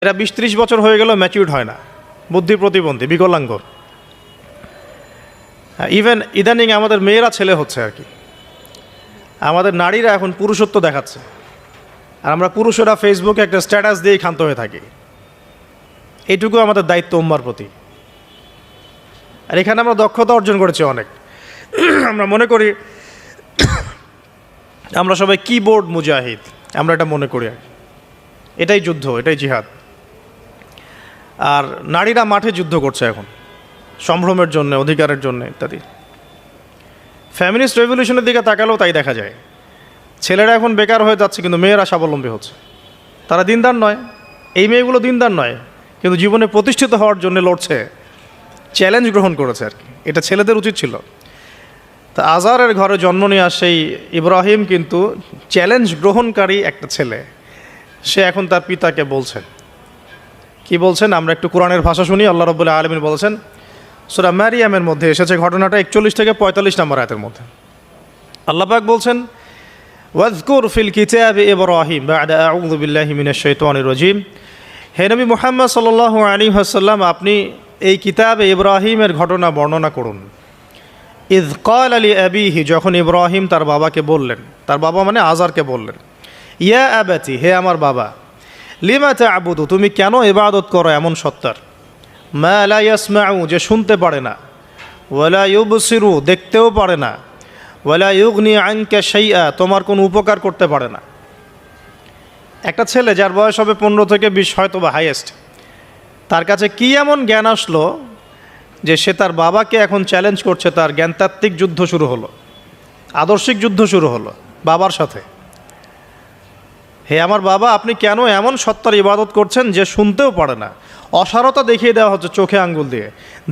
এরা 20-30 বছর হয়ে গেল, ম্যাচিউরড হয় না, বুদ্ধি প্রতিবন্ধী, বিকলাঙ্গ। ইভেন ইদানিং আমাদের মেয়েরা ছেলে হচ্ছে আর কি। আমাদের নারীরা এখন পুরুষত্ব দেখাচ্ছে, আর আমরা পুরুষেরা ফেসবুকে একটা স্ট্যাটাস দিয়েই ক্ষান্ত হয়ে থাকি। এইটুকু আমাদের দায়িত্ব উম্মার প্রতি। আর এখানে আমরা দক্ষতা অর্জন করেছি অনেক। আমরা মনে করি আমরা সবাই কিবোর্ড মুজাহিদ, আমরা এটা মনে করি আর কি। এটাই যুদ্ধ, এটাই জিহাদ। আর নারীরা মাঠে যুদ্ধ করছে এখন, সম্ভ্রমের জন্য, অধিকারের জন্য ইত্যাদি। ফ্যামিলিস্ট রেভলিউশনের দিকে তাকালেও তাই দেখা যায়। ছেলেরা এখন বেকার হয়ে যাচ্ছে, কিন্তু মেয়েরা স্বাবলম্বী হচ্ছে। তারা দিনদার নয়, এই মেয়েগুলো দিনদার নয়, কিন্তু জীবনে প্রতিষ্ঠিত হওয়ার জন্য লড়ছে, চ্যালেঞ্জ গ্রহণ করেছে আর কি। এটা ছেলেদের উচিত ছিল। তা আজারের ঘরে জন্ম নেওয়া সেই ইব্রাহিম কিন্তু চ্যালেঞ্জ গ্রহণকারী একটা ছেলে। সে এখন তার পিতাকে বলছেন, কি বলছেন আমরা একটু কোরআনের ভাষা শুনি। আল্লাহ রাব্বুল আলামিন বলেছেন, সূরা মারিয়ামের মধ্যে এসেছে ঘটনাটা 41 থেকে 45 নম্বর আয়াতের মধ্যে। আল্লাহ পাক বলছেন, ওয়াজকুর ফিল কিতাবি ইব্রাহিম বা'দা আউযু বিল্লাহি মিনাশ শাইতানির রাজীম। হে নবী মুহাম্মদ সাল্লাল্লাহু আলাইহি ওয়াসাল্লাম, আপনি এই কিতাবে ইব্রাহিমের ঘটনা বর্ণনা করুন। ইয ক্বালা লি আবিহি, যখন ইব্রাহিম তার বাবাকে বললেন, তার বাবা মানে আজারকে বললেন, ইয়া আবাতি, হে আমার বাবা, লিমা তা'বুদু, তুমি কেন ইবাদত করো এমন সত্তার, মা লা ইয়াসমাউ, যে শুনতে পারে না, ওয়ালা ইউবসিরু, দেখতেও পারে না, ওয়ালা ইউগনি আনকা শাইআ, তোমার কোনো উপকার করতে পারে না। একটা ছেলে যার বয়স হবে 15 থেকে 20 হয়তো বা হাইয়েস্ট, তার কাছে কি এমন জ্ঞান আসলো যে সে তার বাবাকে এখন চ্যালেঞ্জ করছে। তার জ্ঞানতাত্ত্বিক যুদ্ধ শুরু হলো, আদর্শিক যুদ্ধ শুরু হলো বাবার সাথে। হে আমার বাবা, আপনি কেন এমন সত্তার ইবাদত করছেন যে শুনতেও পারে না? অসারতা দেখিয়ে দেওয়া হচ্ছে চোখে আঙ্গুল দিয়ে,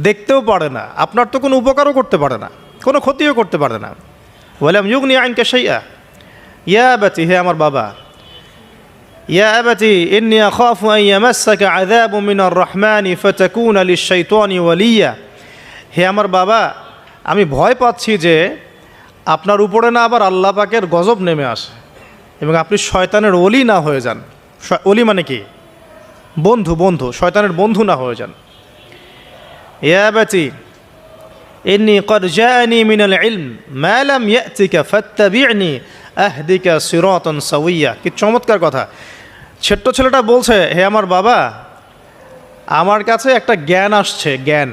দেখতেও পারে না, আপনার তো কোনো উপকারও করতে পারে না, কোনো ক্ষতিও করতে পারে না। ওয়ালাম ইউগনি আনকা শাইআ, ইয়া আবাতি, হে আমার বাবা, ইয়া আবাতি ইন্নী আখাফু আন ইয়ামাসসাকা আযাবুম মিনার রাহমানি ফাতাকুনা লিশ-শাইতানি ওয়ালিয়্যা, হে আমার বাবা, আমি ভয় পাচ্ছি যে আপনার উপরে না আবার আল্লাহ পাকের গজব নেমে আসে এবং আপনি শয়তানের ওলি না হয়ে যান। ওলি মানে কি? বন্ধু, বন্ধু, শয়তানের বন্ধু না হয়ে যান। ইয়া আবাতি ইন্নী ক্বাদ জাআনি মিনাল ইলম মা লাম ইয়াতিকা ফাত্তাবি'নি আহদিকা সিরাতান সাওয়্যা। কি চমৎকার কথা! ছোট্ট ছেলেটা বলছে, হে আমার বাবা, আমার কাছে একটা জ্ঞান আসছে, জ্ঞান,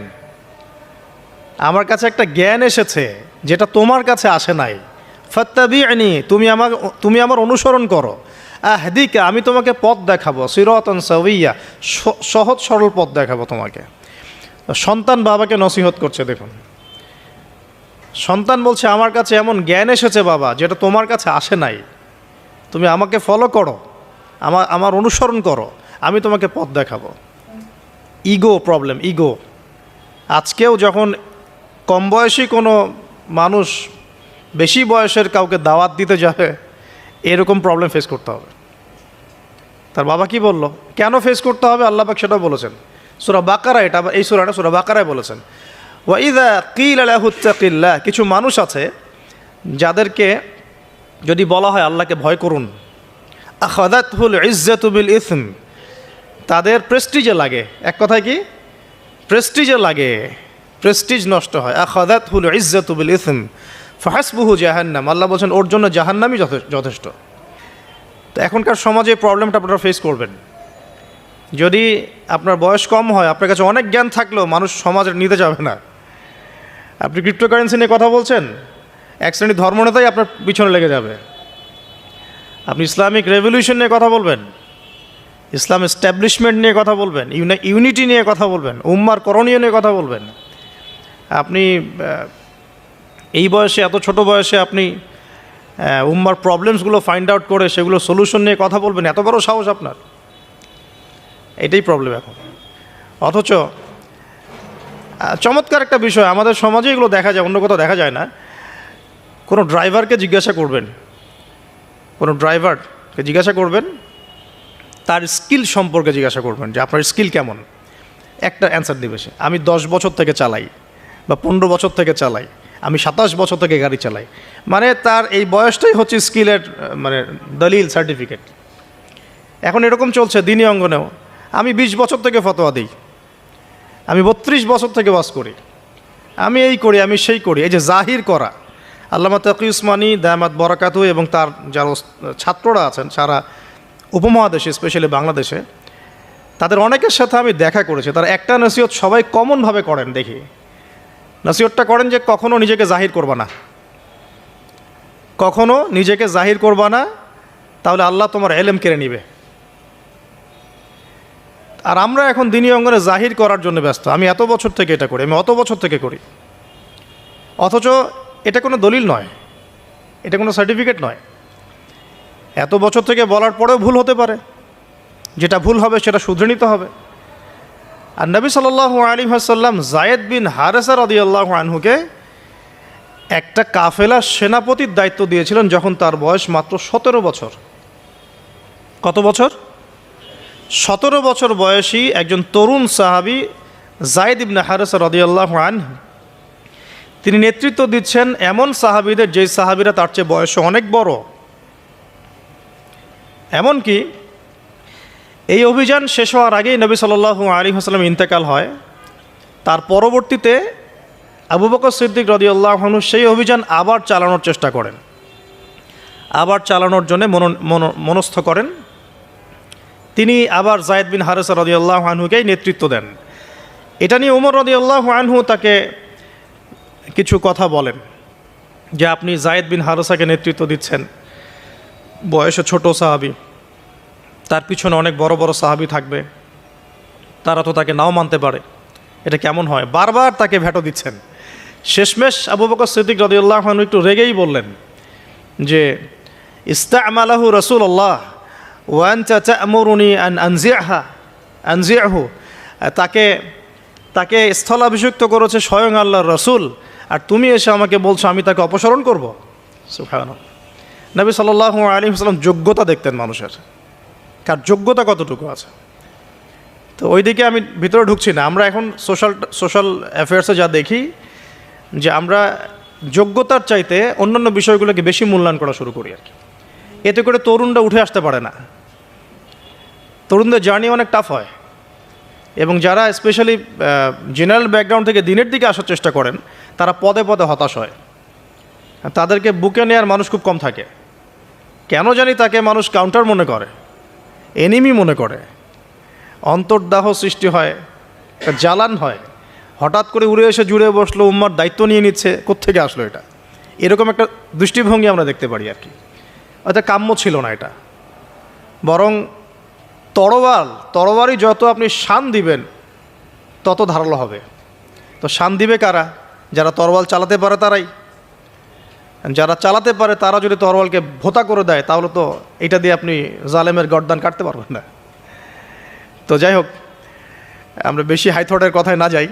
আমার কাছে একটা জ্ঞান এসেছে যেটা তোমার কাছে আসে নাই। ফাত্তাবি'নি, তুমি আমার অনুসরণ করো। আহদিকা, আমি তোমাকে পথ দেখাবো। সিরাতান সাওয়্যা, সহজ সরল পথ দেখাবো তোমাকে। সন্তান বাবাকে নসিহত করছে। দেখুন, সন্তান বলছে, আমার কাছে এমন জ্ঞান এসেছে বাবা যেটা তোমার কাছে আসে নাই, তুমি আমাকে ফলো করো, আমার অনুসরণ করো, আমি তোমাকে পথ দেখাবো। Ego problem, ego. আজকেও যখন কম বয়সী কোনো মানুষ বেশি বয়সের কাউকে দাওয়াত দিতে যাবে, এরকম প্রবলেম ফেস করতে হবে। তার বাবা কি বলল, কেন ফেস করতে হবে আল্লাহ পাক সেটাও বলেছেন সূরা বাকারা। এটা এই সূরাটা সূরা বাকারায় বলেছেন, ওয়া ইযা ক্বিলা লাহু ইত্তাকিল্লাহ, কিছু মানুষ আছে যাদেরকে যদি বলা হয় আল্লাহকে ভয় করুন, আখাযাতহুল ইজ্জাতু বিল ইসম, তাদের প্রেস্টিজে লাগে। এক কথায় কি? প্রেস্টিজে লাগে, প্রেস্টিজ নষ্ট হয়। আখাযাতহুল ইজ্জাতু বিল ইসম ফাহাসবুহু জাহান্নাম, আল্লাহ বলছেন ওর জন্য জাহান্নামই যথেষ্ট। তো এখনকার সমাজে এই প্রবলেমটা আপনারা ফেস করবেন। যদি আপনার বয়স কম হয়, আপনার কাছে অনেক জ্ঞান থাকলেও মানুষ সমাজের নিতে যাবে না। আপনি ক্রিপ্টোকারেন্সি নিয়ে কথা বলছেন, এক শ্রেণীর ধর্মনেতাই আপনার পিছনে লেগে যাবে। আপনি ইসলামিক রেভলিউশন নিয়ে কথা বলবেন, ইসলাম এস্টাবলিশমেন্ট নিয়ে কথা বলবেন, ইউনিটি নিয়ে কথা বলবেন, উম্মার করণীয় নিয়ে কথা বলবেন। আপনি এই বয়সে, এত ছোট বয়সে আপনি উম্মার প্রবলেমসগুলো ফাইন্ড আউট করে সেগুলো সলিউশন নিয়ে কথা বলবেন, এত বড় সাহস আপনার? এটাই প্রবলেম এখন। অথচ চমৎকার একটা বিষয়, আমাদের সমাজে এগুলো দেখা যায়, অন্য কোথাও দেখা যায় না। কোনো ড্রাইভারকে জিজ্ঞাসা করবেন, কোনো ড্রাইভারকে জিজ্ঞাসা করবেন, তার স্কিল সম্পর্কে জিজ্ঞাসা করবেন যে আপনার স্কিল কেমন। একটা অ্যান্সার দেবে সে, আমি 10 বছর থেকে চালাই, বা 15 বছর থেকে চালাই, আমি 27 বছর থেকে গাড়ি চালাই। মানে তার এই বয়সটাই হচ্ছে স্কিলের মানে দলিল, সার্টিফিকেট। এখন এরকম চলছে দিনী অঙ্গনেও। আমি 20 বছর থেকে ফতোয়া দিই, আমি 32 বছর থেকে ওয়াজ করি, আমি এই করি, আমি সেই করি। এই যে জাহির করা, আল্লামা তাকি উসমানী দায়ামাত বরাকাতু এবং তার যারা ছাত্ররা আছেন সারা উপমহাদেশে, স্পেশালি বাংলাদেশে, তাদের অনেকের সাথে আমি দেখা করেছি। তারা একটা নসিহত সবাই কমনভাবে করেন দেখি। নসিহতটা করেন যে কখনো নিজেকে জাহির করবা না, কখনো নিজেকে জাহির করবা না, তাহলে আল্লাহ তোমার এলেম কেড়ে নিবে। আর আমরা এখন দিনী অঙ্গনে জাহির করার জন্য ব্যস্ত। আমি এত বছর থেকে এটা করি, আমি অত বছর থেকে করি, অথচ এটা কোনো দলিল নয়, এটা কোনো সার্টিফিকেট নয়। এত বছর থেকে বলার পরেও ভুল হতে পারে, যেটা ভুল হবে সেটা শুধরে নিতে হবে। আর নবী সাল্লাল্লাহু আলাইহি ওয়াসাল্লাম যায়েদ বিন হারেসা রাদিয়াল্লাহু আনহুকে একটা কাফেলার সেনাপতির দায়িত্ব দিয়েছিলেন যখন তার বয়স মাত্র 17 বছর। কত বছর? 17 বছর বয়সী একজন তরুণ সাহাবী যায়েদ ইবনে হারেসা রাদিয়াল্লাহু আনহু, তিনি নেতৃত্ব দিচ্ছেন এমন সাহাবীদের যেই সাহাবীরা তার চেয়ে বয়সে অনেক বড়। এমনকি এই অভিযান শেষ হওয়ার আগেই নবী সাল্লাল্লাহু আলাইহি ওয়াসাল্লাম ইন্তেকাল হয়। তার পরবর্তীতে আবু বকর সিদ্দিক রাদিয়াল্লাহু আনহু সেই অভিযান আবার চালানোর চেষ্টা করেন, আবার চালানোর জন্য মনস্থ করেন। তিনি আবার যায়েদ বিন হারেসা রাদিয়াল্লাহু আনহুকেই নেতৃত্ব দেন। এটা নিয়ে ওমর রাদিয়াল্লাহু আনহু তাকে কিছু কথা বলেন যে আপনি যায়েদ বিন হারেসাকে নেতৃত্ব দিচ্ছেন, বয়সে ছোট সাহাবী, তার পিছনে অনেক বড় বড় সাহাবী থাকবে, তারা তো তাকে নাও মানতে পারে, এটা কেমন হয়? বারবার তাকে ভেটো দিচ্ছেন। শেষমেশ আবু বকর সিদ্দিক রাদিয়াল্লাহু আনহু একটু রেগেই বললেন যে ইস্তা'মালাহু রাসূলুল্লাহ ওয়া আনতা তা'মুরুনি আন আনজি'হু, তাকে স্থলাভিষিক্ত করেছে স্বয়ং আল্লাহর রাসূল, আর তুমি এসে আমাকে বলছো আমি তাকে অপসারণ করব? সুবহানাল্লাহ। নবী সাল্লাল্লাহু আলাইহি ওয়াসাল্লাম যোগ্যতা দেখতেন মানুষের, কার যোগ্যতা কতটুকু আছে। তো ওই দিকে আমি ভিতরে ঢুকছি না। আমরা এখন সোশ্যাল অ্যাফেয়ার্সে যা দেখি যে আমরা যোগ্যতার চাইতে অন্যান্য বিষয়গুলোকে বেশি মূল্যায়ন করা শুরু করি আর কি। এতে করে তরুণরা উঠে আসতে পারে না, তরুণদের জার্নি অনেক টাফ হয়। এবং যারা স্পেশালি জেনারেল ব্যাকগ্রাউন্ড থেকে দিনের দিকে আসার চেষ্টা করেন তারা পদে পদে হতাশ হয়। তাদেরকে বুকে নেওয়ার মানুষ খুব কম থাকে। কেন জানি তাকে মানুষ কাউন্টার মনে করে, এনিমি মনে করে, অন্তর্দাহ সৃষ্টি হয়, জ্বালান হয়। হঠাৎ করে উড়ে এসে জুড়ে বসলো, উম্মার দায়িত্ব নিয়ে নিচ্ছে, কোত্থেকে আসলো এটা? এরকম একটা দৃষ্টিভঙ্গি আমরা দেখতে পারি আর কি। অর্থাৎ কাম্য ছিল না এটা। বরং তরবারি যত আপনি শান দিবেন তত ধারালো হবে। তো শান দিবে কারা? যারা তরবাল চালাতে পারে তারাই। যারা চালাতে পারে তারা যদি তরবালকে ভোতা করে দেয় তাহলে তো এটা দিয়ে আপনি জালেমের গর্দান কাটতে পারবেন না। তো যাই হোক, আমরা বেশি হাই থটের কথায় না যাই।